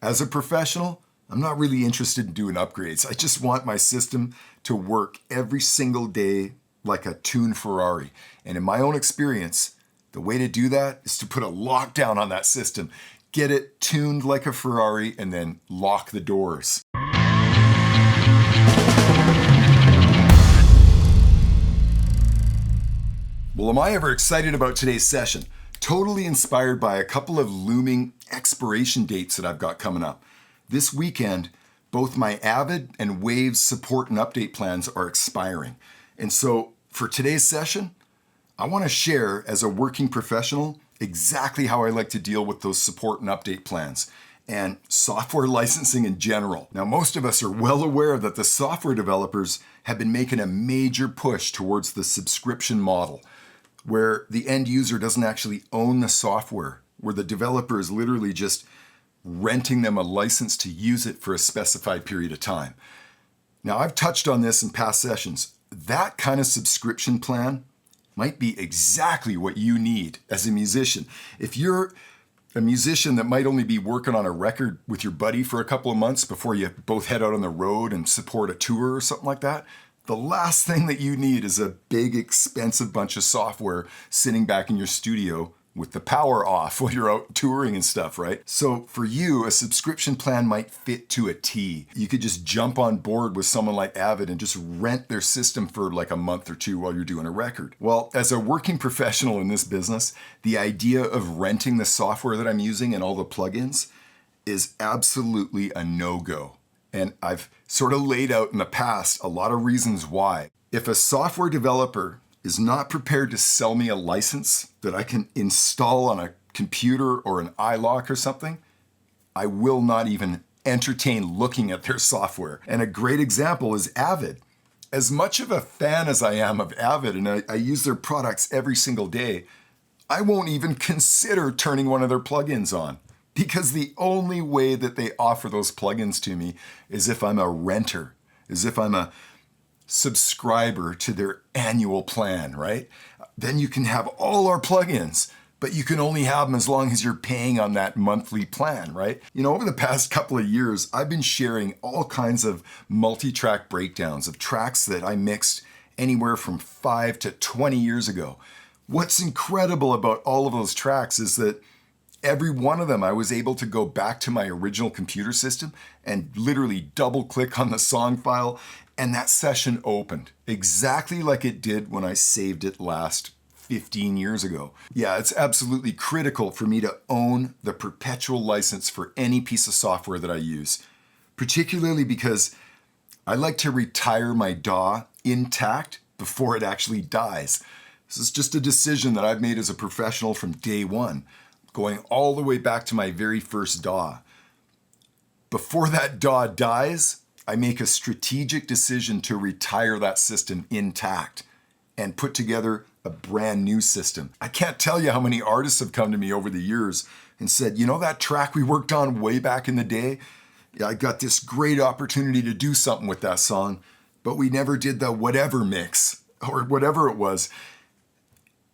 As a professional, I'm not really interested in doing upgrades. I just want my system to work every single day like a tuned Ferrari. And in my own experience, the way to do that is to put a lockdown on that system, get it tuned like a Ferrari, and then lock the doors. Well, am I ever excited about today's session? Totally inspired by a couple of looming expiration dates that I've got coming up. This weekend, both my Avid and Waves support and update plans are expiring. And so for today's session, I want to share as a working professional exactly how I like to deal with those support and update plans and software licensing in general. Now, most of us are well aware that the software developers have been making a major push towards the subscription model, where the end user doesn't actually own the software, where the developer is literally just renting them a license to use it for a specified period of time. Now, I've touched on this in past sessions. That kind of subscription plan might be exactly what you need as a musician. If you're a musician that might only be working on a record with your buddy for a couple of months before you both head out on the road and support a tour or something like that, the last thing that you need is a big, expensive bunch of software sitting back in your studio with the power off while you're out touring and stuff, right? So for you, a subscription plan might fit to a T. You could just jump on board with someone like Avid and just rent their system for like a month or two while you're doing a record. Well, as a working professional in this business, the idea of renting the software that I'm using and all the plugins is absolutely a no-go. And I've sort of laid out in the past a lot of reasons why. If a software developer is not prepared to sell me a license that I can install on a computer or an iLock or something, I will not even entertain looking at their software. And a great example is Avid. As much of a fan as I am of Avid, and I use their products every single day, I won't even consider turning one of their plugins on, because the only way that they offer those plugins to me is if I'm a renter, is if I'm a subscriber to their annual plan, right? Then you can have all our plugins, but you can only have them as long as you're paying on that monthly plan, right? You know, over the past couple of years, I've been sharing all kinds of multi-track breakdowns of tracks that I mixed anywhere from 5 to 20 years ago. What's incredible about all of those tracks is that every one of them, I was able to go back to my original computer system and literally double click on the song file, and that session opened exactly like it did when I saved it last 15 years ago. Yeah, it's absolutely critical for me to own the perpetual license for any piece of software that I use, particularly because I like to retire my DAW intact before it actually dies. This is just a decision that I've made as a professional from day one, going all the way back to my very first DAW. Before that DAW dies, I make a strategic decision to retire that system intact and put together a brand new system. I can't tell you how many artists have come to me over the years and said, you know that track we worked on way back in the day? Yeah, I got this great opportunity to do something with that song, but we never did the whatever mix or whatever it was.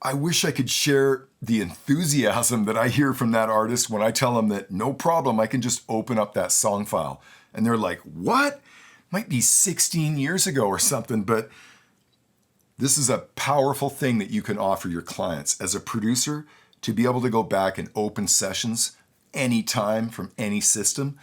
I wish I could share the enthusiasm that I hear from that artist when I tell them that no problem, I can just open up that song file. And they're like, what? Might be 16 years ago or something, but this is a powerful thing that you can offer your clients as a producer, to be able to go back and open sessions anytime from any system.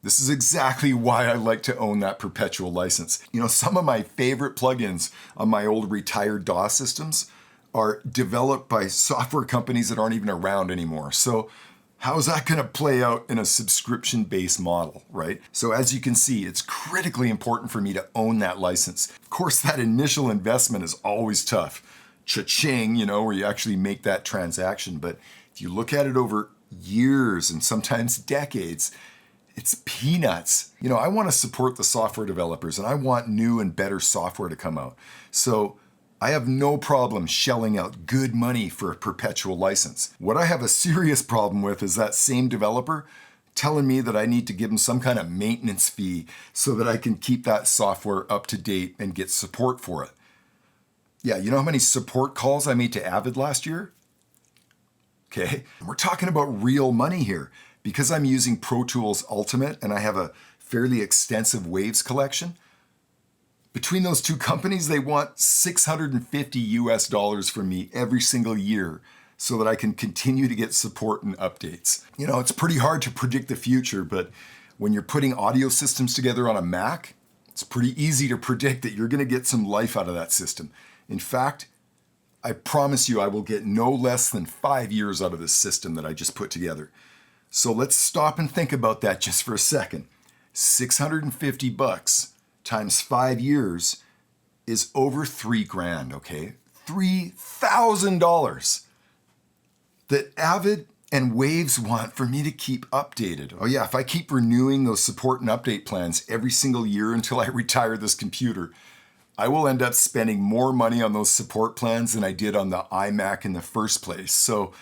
This is exactly why I like to own that perpetual license. You know, some of my favorite plugins on my old retired DAW systems are developed by software companies that aren't even around anymore. So how's that going to play out in a subscription-based model, right? So as you can see, it's critically important for me to own that license. Of course, that initial investment is always tough. Cha-ching, you know, where you actually make that transaction. But if you look at it over years and sometimes decades, it's peanuts. You know, I want to support the software developers and I want new and better software to come out. So I have no problem shelling out good money for a perpetual license. What I have a serious problem with is that same developer telling me that I need to give them some kind of maintenance fee so that I can keep that software up to date and get support for it. Yeah, you know how many support calls I made to Avid last year? Okay, we're talking about real money here. because I'm using Pro Tools Ultimate and I have a fairly extensive Waves collection, between those two companies, they want $650 from me every single year so that I can continue to get support and updates. You know, it's pretty hard to predict the future, but when you're putting audio systems together on a Mac, it's pretty easy to predict that you're going to get some life out of that system. In fact, I promise you I will get no less than 5 years out of this system that I just put together. So let's stop and think about that just for a second. $650 times 5 years is over $3,000, okay? $3,000 that Avid and Waves want for me to keep updated. Oh yeah, if I keep renewing those support and update plans every single year until I retire this computer, I will end up spending more money on those support plans than I did on the iMac in the first place. So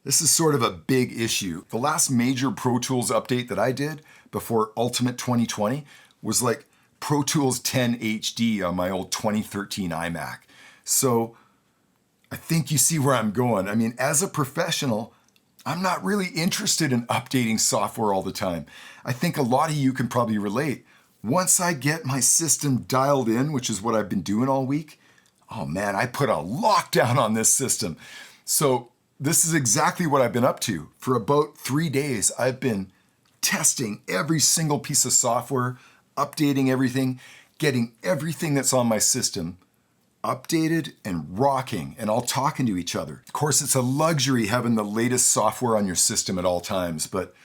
this is sort of a big issue. The last major Pro Tools update that I did before Ultimate 2020 was like Pro Tools 10 HD on my old 2013 iMac. So I think you see where I'm going. I mean, as a professional, I'm not really interested in updating software all the time. I think a lot of you can probably relate. Once I get my system dialed in, which is what I've been doing all week, oh man, I put a lockdown on this system. So this is exactly what I've been up to. For about 3 days, I've been testing every single piece of software, updating everything, getting everything that's on my system updated and rocking and all talking to each other. Of course, it's a luxury having the latest software on your system at all times, but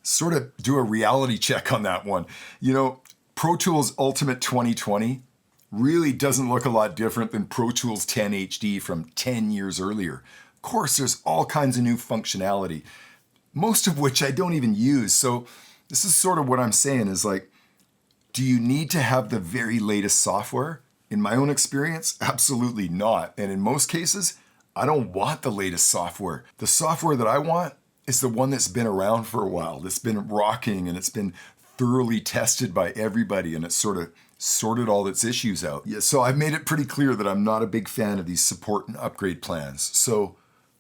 sort of do a reality check on that one. You know, Pro Tools Ultimate 2020 really doesn't look a lot different than Pro Tools 10 HD from 10 years earlier. Of course, there's all kinds of new functionality, most of which I don't even use. So this is sort of what I'm saying is like, do you need to have the very latest software? In my own experience, absolutely not. And in most cases, I don't want the latest software. The software that I want is the one that's been around for a while, that's been rocking and it's been thoroughly tested by everybody and it's sort of sorted all its issues out. Yeah, so I've made it pretty clear that I'm not a big fan of these support and upgrade plans. So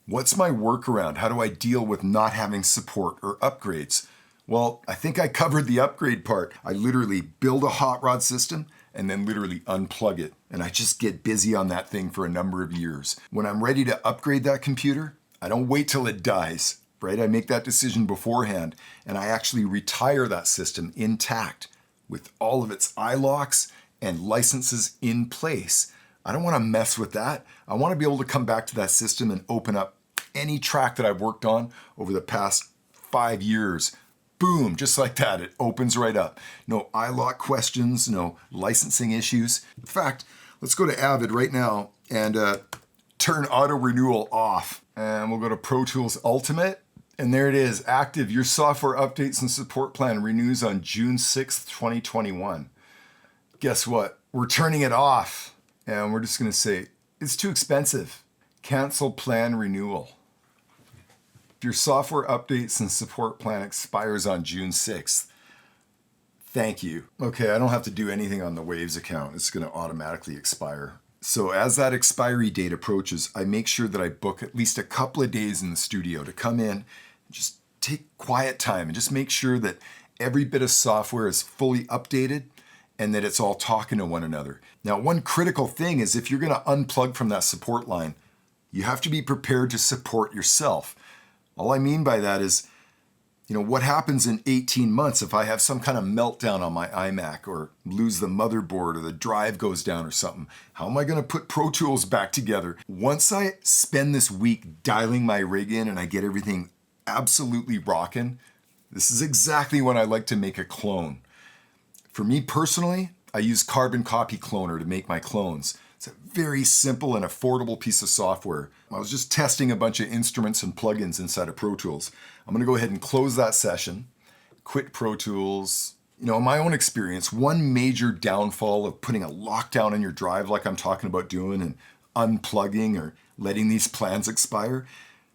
what's my workaround? How do I deal with not having support or upgrades? Well, I think I covered the upgrade part. I literally build a hot rod system and then literally unplug it. And I just get busy on that thing for a number of years. When I'm ready to upgrade that computer, I don't wait till it dies, right? I make that decision beforehand and I actually retire that system intact with all of its iLocks and licenses in place. I don't want to mess with that. I want to be able to come back to that system and open up any track that I've worked on over the past 5 years. Boom, just like that, it opens right up. No iLock questions, no licensing issues. In fact, let's go to Avid right now and turn auto renewal off. And we'll go to Pro Tools Ultimate. And there it is, active. Your software updates and support plan renews on June 6th, 2021. Guess what? We're turning it off. And we're just gonna say, it's too expensive. Cancel plan renewal. Your software updates and support plan expires on June 6th. Thank you. Okay, I don't have to do anything on the Waves account. It's going to automatically expire. So as that expiry date approaches, I make sure that I book at least a couple of days in the studio to come in and just take quiet time and just make sure that every bit of software is fully updated and that it's all talking to one another. Now, one critical thing is if you're going to unplug from that support line, you have to be prepared to support yourself. All I mean by that is, you know, what happens in 18 months if I have some kind of meltdown on my iMac or lose the motherboard or the drive goes down or something? How am I going to put Pro Tools back together? Once I spend this week dialing my rig in and I get everything absolutely rocking, this is exactly when I like to make a clone. For me personally, I use Carbon Copy Cloner to make my clones. It's a very simple and affordable piece of software. I was just testing a bunch of instruments and plugins inside of Pro Tools. I'm gonna go ahead and close that session, quit Pro Tools. You know, in my own experience, one major downfall of putting a lockdown on your drive like I'm talking about doing and unplugging or letting these plans expire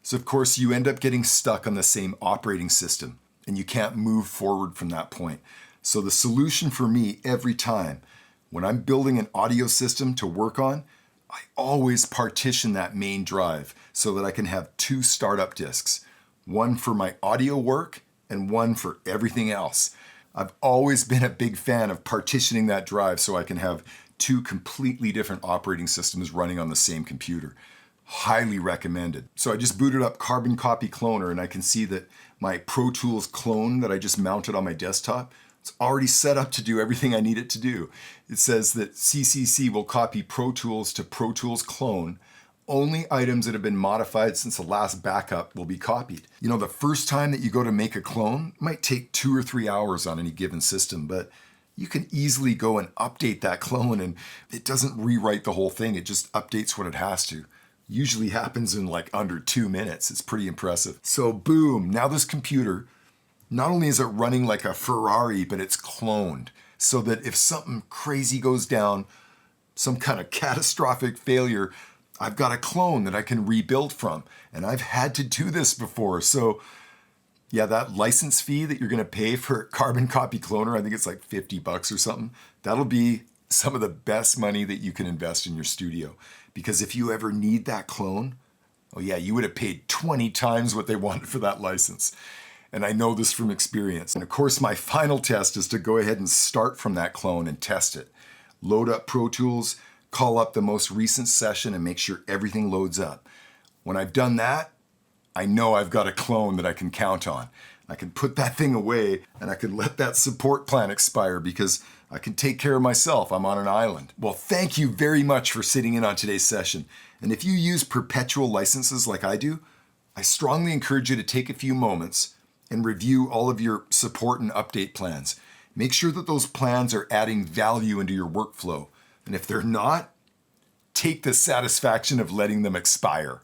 is, of course, you end up getting stuck on the same operating system and you can't move forward from that point. So the solution for me every time when I'm building an audio system to work on, I always partition that main drive so that I can have 2 startup disks, one for my audio work and one for everything else. I've always been a big fan of partitioning that drive so I can have two completely different operating systems running on the same computer. Highly recommended. So I just booted up Carbon Copy Cloner, and I can see that my Pro Tools clone that I just mounted on my desktop, it's already set up to do everything I need it to do. It says that CCC will copy Pro Tools to Pro Tools clone. Only items that have been modified since the last backup will be copied. You know, the first time that you go to make a clone might take 2 or 3 hours on any given system, but you can easily go and update that clone, and it doesn't rewrite the whole thing. It just updates when it has to. Usually happens in like under 2 minutes. It's pretty impressive. So boom, now this computer, not only is it running like a Ferrari, but it's cloned so that if something crazy goes down, some kind of catastrophic failure, I've got a clone that I can rebuild from. And I've had to do this before. So yeah, that license fee that you're going to pay for Carbon Copy Cloner, I think it's like $50 or something. That'll be some of the best money that you can invest in your studio. Because if you ever need that clone, oh yeah, you would have paid 20 times what they wanted for that license. And I know this from experience. And of course, my final test is to go ahead and start from that clone and test it. Load up Pro Tools, call up the most recent session, and make sure everything loads up. When I've done that, I know I've got a clone that I can count on. I can put that thing away, and I can let that support plan expire because I can take care of myself. I'm on an island. Well, thank you very much for sitting in on today's session. And if you use perpetual licenses like I do, I strongly encourage you to take a few moments and review all of your support and update plans. Make sure that those plans are adding value into your workflow. And if they're not, take the satisfaction of letting them expire.